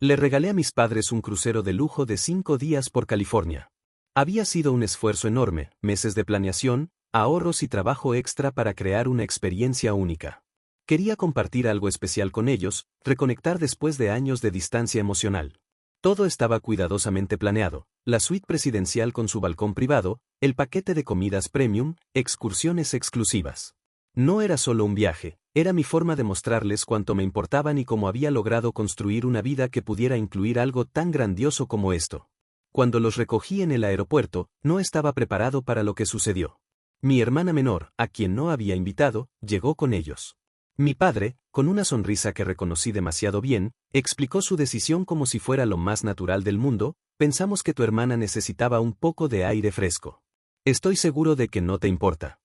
Le regalé a mis padres un crucero de lujo de 5 días por California. Había sido un esfuerzo enorme, meses de planeación, ahorros y trabajo extra para crear una experiencia única. Quería compartir algo especial con ellos, reconectar después de años de distancia emocional. Todo estaba cuidadosamente planeado, la suite presidencial con su balcón privado, el paquete de comidas premium, excursiones exclusivas. No era solo un viaje, era mi forma de mostrarles cuánto me importaban y cómo había logrado construir una vida que pudiera incluir algo tan grandioso como esto. Cuando los recogí en el aeropuerto, no estaba preparado para lo que sucedió. Mi hermana menor, a quien no había invitado, llegó con ellos. Mi padre, con una sonrisa que reconocí demasiado bien, explicó su decisión como si fuera lo más natural del mundo: pensamos que tu hermana necesitaba un poco de aire fresco. Estoy seguro de que no te importa.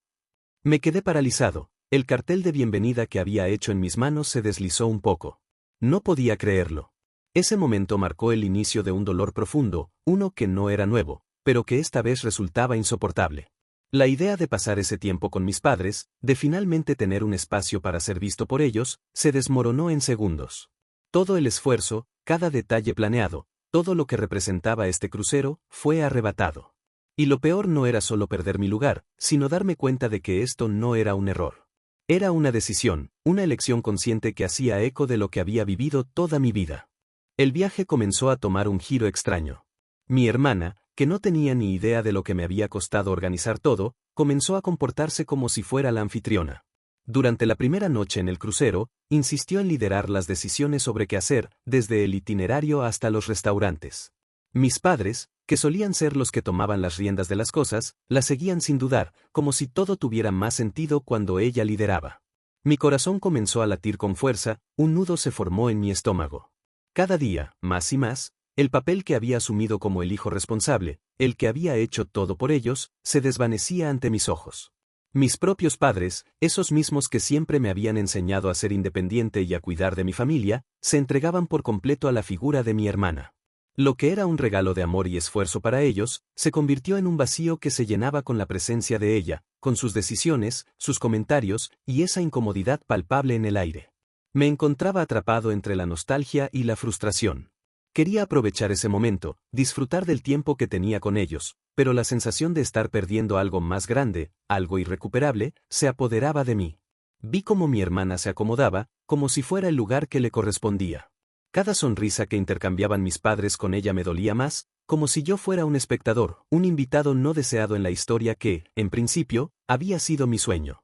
Me quedé paralizado, el cartel de bienvenida que había hecho en mis manos se deslizó un poco. No podía creerlo. Ese momento marcó el inicio de un dolor profundo, uno que no era nuevo, pero que esta vez resultaba insoportable. La idea de pasar ese tiempo con mis padres, de finalmente tener un espacio para ser visto por ellos, se desmoronó en segundos. Todo el esfuerzo, cada detalle planeado, todo lo que representaba este crucero, fue arrebatado. Y lo peor no era solo perder mi lugar, sino darme cuenta de que esto no era un error. Era una decisión, una elección consciente que hacía eco de lo que había vivido toda mi vida. El viaje comenzó a tomar un giro extraño. Mi hermana, que no tenía ni idea de lo que me había costado organizar todo, comenzó a comportarse como si fuera la anfitriona. Durante la primera noche en el crucero, insistió en liderar las decisiones sobre qué hacer, desde el itinerario hasta los restaurantes. Mis padres, que solían ser los que tomaban las riendas de las cosas, la seguían sin dudar, como si todo tuviera más sentido cuando ella lideraba. Mi corazón comenzó a latir con fuerza, un nudo se formó en mi estómago. Cada día, más y más, el papel que había asumido como el hijo responsable, el que había hecho todo por ellos, se desvanecía ante mis ojos. Mis propios padres, esos mismos que siempre me habían enseñado a ser independiente y a cuidar de mi familia, se entregaban por completo a la figura de mi hermana. Lo que era un regalo de amor y esfuerzo para ellos, se convirtió en un vacío que se llenaba con la presencia de ella, con sus decisiones, sus comentarios, y esa incomodidad palpable en el aire. Me encontraba atrapado entre la nostalgia y la frustración. Quería aprovechar ese momento, disfrutar del tiempo que tenía con ellos, pero la sensación de estar perdiendo algo más grande, algo irrecuperable, se apoderaba de mí. Vi cómo mi hermana se acomodaba, como si fuera el lugar que le correspondía. Cada sonrisa que intercambiaban mis padres con ella me dolía más, como si yo fuera un espectador, un invitado no deseado en la historia que, en principio, había sido mi sueño.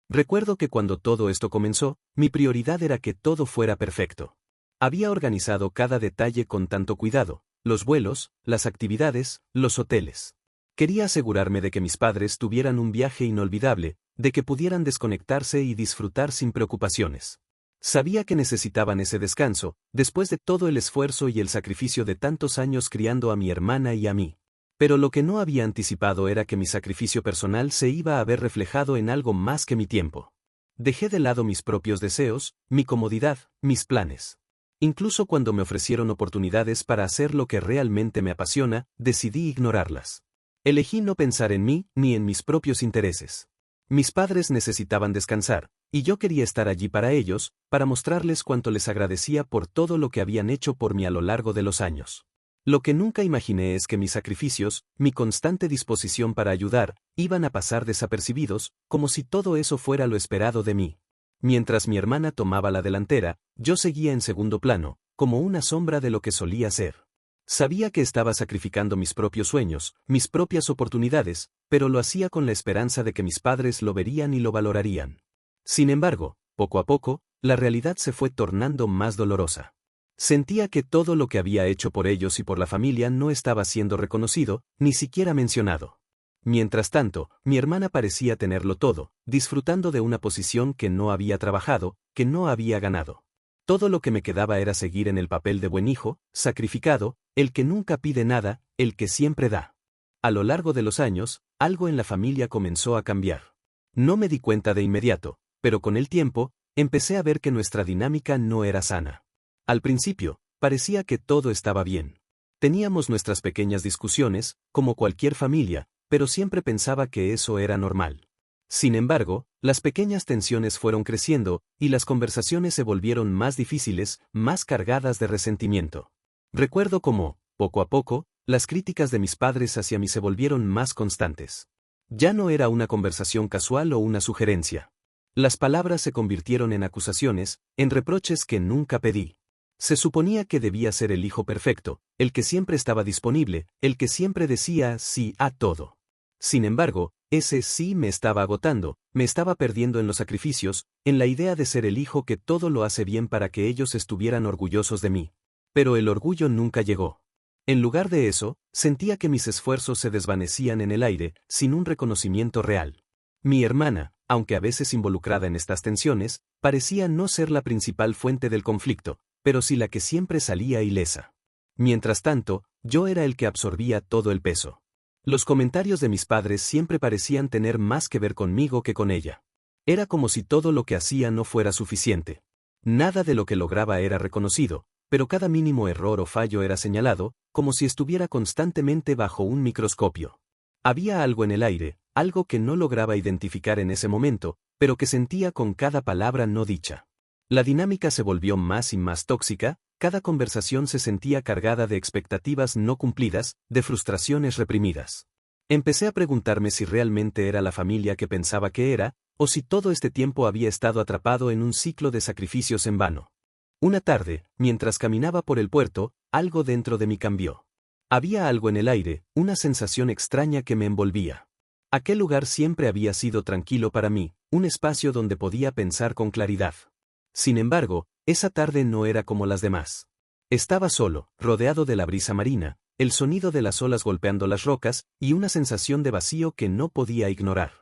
Recuerdo que cuando todo esto comenzó, mi prioridad era que todo fuera perfecto. Había organizado cada detalle con tanto cuidado, los vuelos, las actividades, los hoteles. Quería asegurarme de que mis padres tuvieran un viaje inolvidable, de que pudieran desconectarse y disfrutar sin preocupaciones. Sabía que necesitaban ese descanso, después de todo el esfuerzo y el sacrificio de tantos años criando a mi hermana y a mí. Pero lo que no había anticipado era que mi sacrificio personal se iba a ver reflejado en algo más que mi tiempo. Dejé de lado mis propios deseos, mi comodidad, mis planes. Incluso cuando me ofrecieron oportunidades para hacer lo que realmente me apasiona, decidí ignorarlas. Elegí no pensar en mí ni en mis propios intereses. Mis padres necesitaban descansar, y yo quería estar allí para ellos, para mostrarles cuánto les agradecía por todo lo que habían hecho por mí a lo largo de los años. Lo que nunca imaginé es que mis sacrificios, mi constante disposición para ayudar, iban a pasar desapercibidos, como si todo eso fuera lo esperado de mí. Mientras mi hermana tomaba la delantera, yo seguía en segundo plano, como una sombra de lo que solía ser. Sabía que estaba sacrificando mis propios sueños, mis propias oportunidades, pero lo hacía con la esperanza de que mis padres lo verían y lo valorarían. Sin embargo, poco a poco, la realidad se fue tornando más dolorosa. Sentía que todo lo que había hecho por ellos y por la familia no estaba siendo reconocido, ni siquiera mencionado. Mientras tanto, mi hermana parecía tenerlo todo, disfrutando de una posición que no había trabajado, que no había ganado. Todo lo que me quedaba era seguir en el papel de buen hijo, sacrificado, el que nunca pide nada, el que siempre da. A lo largo de los años, algo en la familia comenzó a cambiar. No me di cuenta de inmediato, pero con el tiempo, empecé a ver que nuestra dinámica no era sana. Al principio, parecía que todo estaba bien. Teníamos nuestras pequeñas discusiones, como cualquier familia, pero siempre pensaba que eso era normal. Sin embargo, las pequeñas tensiones fueron creciendo, y las conversaciones se volvieron más difíciles, más cargadas de resentimiento. Recuerdo cómo, poco a poco, las críticas de mis padres hacia mí se volvieron más constantes. Ya no era una conversación casual o una sugerencia. Las palabras se convirtieron en acusaciones, en reproches que nunca pedí. Se suponía que debía ser el hijo perfecto, el que siempre estaba disponible, el que siempre decía sí a todo. Sin embargo, ese sí me estaba agotando, me estaba perdiendo en los sacrificios, en la idea de ser el hijo que todo lo hace bien para que ellos estuvieran orgullosos de mí. Pero el orgullo nunca llegó. En lugar de eso, sentía que mis esfuerzos se desvanecían en el aire, sin un reconocimiento real. Mi hermana, aunque a veces involucrada en estas tensiones, parecía no ser la principal fuente del conflicto, pero sí la que siempre salía ilesa. Mientras tanto, yo era el que absorbía todo el peso. Los comentarios de mis padres siempre parecían tener más que ver conmigo que con ella. Era como si todo lo que hacía no fuera suficiente. Nada de lo que lograba era reconocido, pero cada mínimo error o fallo era señalado, como si estuviera constantemente bajo un microscopio. Había algo en el aire, algo que no lograba identificar en ese momento, pero que sentía con cada palabra no dicha. La dinámica se volvió más y más tóxica, cada conversación se sentía cargada de expectativas no cumplidas, de frustraciones reprimidas. Empecé a preguntarme si realmente era la familia que pensaba que era, o si todo este tiempo había estado atrapado en un ciclo de sacrificios en vano. Una tarde, mientras caminaba por el puerto, algo dentro de mí cambió. Había algo en el aire, una sensación extraña que me envolvía. Aquel lugar siempre había sido tranquilo para mí, un espacio donde podía pensar con claridad. Sin embargo, esa tarde no era como las demás. Estaba solo, rodeado de la brisa marina, el sonido de las olas golpeando las rocas, y una sensación de vacío que no podía ignorar.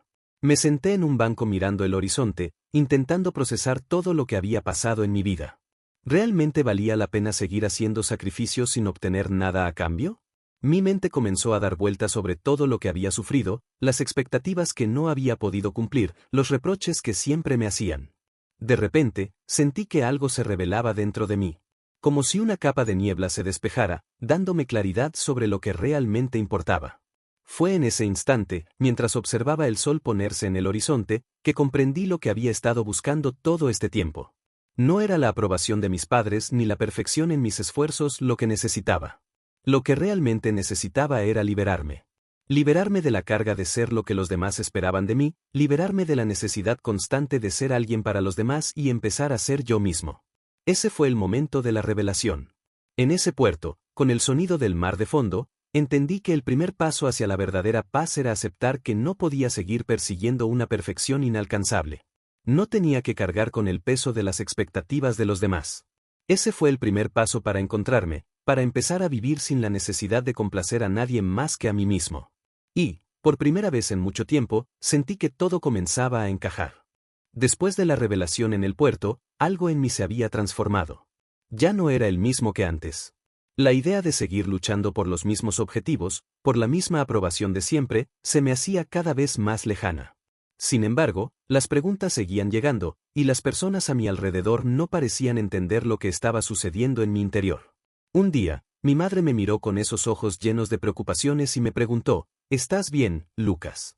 Me senté en un banco mirando el horizonte, intentando procesar todo lo que había pasado en mi vida. ¿Realmente valía la pena seguir haciendo sacrificios sin obtener nada a cambio? Mi mente comenzó a dar vueltas sobre todo lo que había sufrido, las expectativas que no había podido cumplir, los reproches que siempre me hacían. De repente, sentí que algo se revelaba dentro de mí. Como si una capa de niebla se despejara, dándome claridad sobre lo que realmente importaba. Fue en ese instante, mientras observaba el sol ponerse en el horizonte, que comprendí lo que había estado buscando todo este tiempo. No era la aprobación de mis padres ni la perfección en mis esfuerzos lo que necesitaba. Lo que realmente necesitaba era liberarme. Liberarme de la carga de ser lo que los demás esperaban de mí, liberarme de la necesidad constante de ser alguien para los demás y empezar a ser yo mismo. Ese fue el momento de la revelación. En ese puerto, con el sonido del mar de fondo, entendí que el primer paso hacia la verdadera paz era aceptar que no podía seguir persiguiendo una perfección inalcanzable. No tenía que cargar con el peso de las expectativas de los demás. Ese fue el primer paso para encontrarme, para empezar a vivir sin la necesidad de complacer a nadie más que a mí mismo. Y, por primera vez en mucho tiempo, sentí que todo comenzaba a encajar. Después de la revelación en el puerto, algo en mí se había transformado. Ya no era el mismo que antes. La idea de seguir luchando por los mismos objetivos, por la misma aprobación de siempre, se me hacía cada vez más lejana. Sin embargo, las preguntas seguían llegando, y las personas a mi alrededor no parecían entender lo que estaba sucediendo en mi interior. Un día, mi madre me miró con esos ojos llenos de preocupaciones y me preguntó, ¿estás bien, Lucas?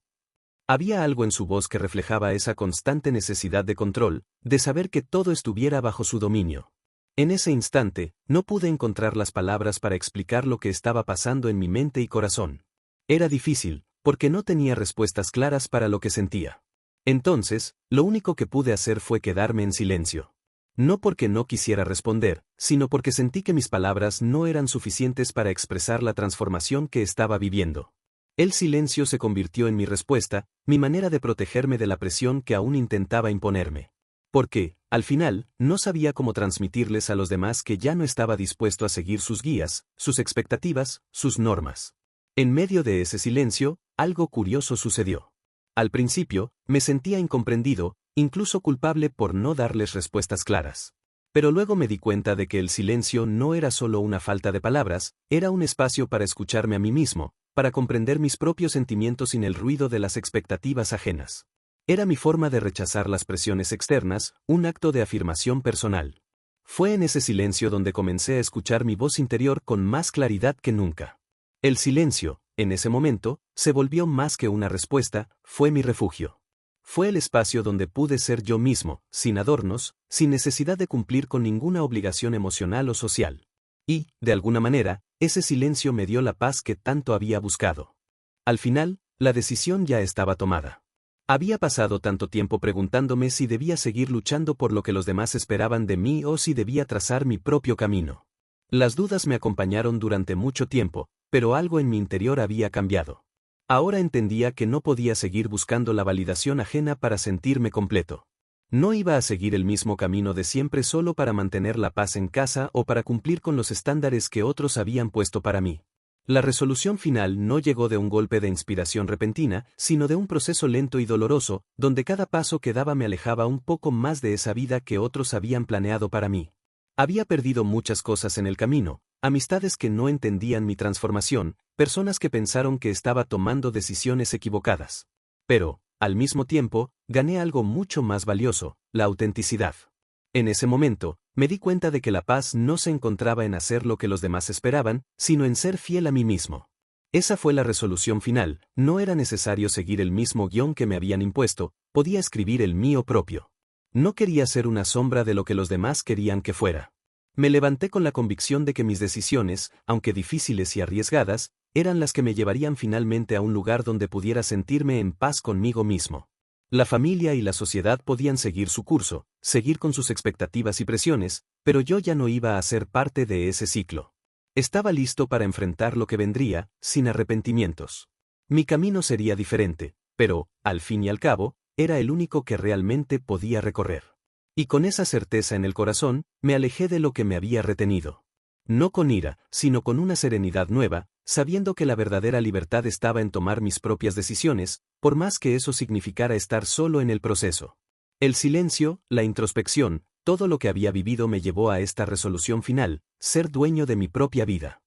Había algo en su voz que reflejaba esa constante necesidad de control, de saber que todo estuviera bajo su dominio. En ese instante, no pude encontrar las palabras para explicar lo que estaba pasando en mi mente y corazón. Era difícil, porque no tenía respuestas claras para lo que sentía. Entonces, lo único que pude hacer fue quedarme en silencio. No porque no quisiera responder, sino porque sentí que mis palabras no eran suficientes para expresar la transformación que estaba viviendo. El silencio se convirtió en mi respuesta, mi manera de protegerme de la presión que aún intentaba imponerme. Porque, al final, no sabía cómo transmitirles a los demás que ya no estaba dispuesto a seguir sus guías, sus expectativas, sus normas. En medio de ese silencio, algo curioso sucedió. Al principio, me sentía incomprendido, incluso culpable por no darles respuestas claras. Pero luego me di cuenta de que el silencio no era solo una falta de palabras, era un espacio para escucharme a mí mismo, para comprender mis propios sentimientos sin el ruido de las expectativas ajenas. Era mi forma de rechazar las presiones externas, un acto de afirmación personal. Fue en ese silencio donde comencé a escuchar mi voz interior con más claridad que nunca. El silencio, en ese momento, se volvió más que una respuesta, fue mi refugio. Fue el espacio donde pude ser yo mismo, sin adornos, sin necesidad de cumplir con ninguna obligación emocional o social. Y, de alguna manera, ese silencio me dio la paz que tanto había buscado. Al final, la decisión ya estaba tomada. Había pasado tanto tiempo preguntándome si debía seguir luchando por lo que los demás esperaban de mí o si debía trazar mi propio camino. Las dudas me acompañaron durante mucho tiempo, pero algo en mi interior había cambiado. Ahora entendía que no podía seguir buscando la validación ajena para sentirme completo. No iba a seguir el mismo camino de siempre solo para mantener la paz en casa o para cumplir con los estándares que otros habían puesto para mí. La resolución final no llegó de un golpe de inspiración repentina, sino de un proceso lento y doloroso, donde cada paso que daba me alejaba un poco más de esa vida que otros habían planeado para mí. Había perdido muchas cosas en el camino, amistades que no entendían mi transformación, personas que pensaron que estaba tomando decisiones equivocadas. Pero, al mismo tiempo, gané algo mucho más valioso, la autenticidad. En ese momento, me di cuenta de que la paz no se encontraba en hacer lo que los demás esperaban, sino en ser fiel a mí mismo. Esa fue la resolución final, no era necesario seguir el mismo guión que me habían impuesto, podía escribir el mío propio. No quería ser una sombra de lo que los demás querían que fuera. Me levanté con la convicción de que mis decisiones, aunque difíciles y arriesgadas, eran las que me llevarían finalmente a un lugar donde pudiera sentirme en paz conmigo mismo. La familia y la sociedad podían seguir su curso, seguir con sus expectativas y presiones, pero yo ya no iba a ser parte de ese ciclo. Estaba listo para enfrentar lo que vendría, sin arrepentimientos. Mi camino sería diferente, pero, al fin y al cabo, era el único que realmente podía recorrer. Y con esa certeza en el corazón, me alejé de lo que me había retenido. No con ira, sino con una serenidad nueva, sabiendo que la verdadera libertad estaba en tomar mis propias decisiones, por más que eso significara estar solo en el proceso. El silencio, la introspección, todo lo que había vivido me llevó a esta resolución final, ser dueño de mi propia vida.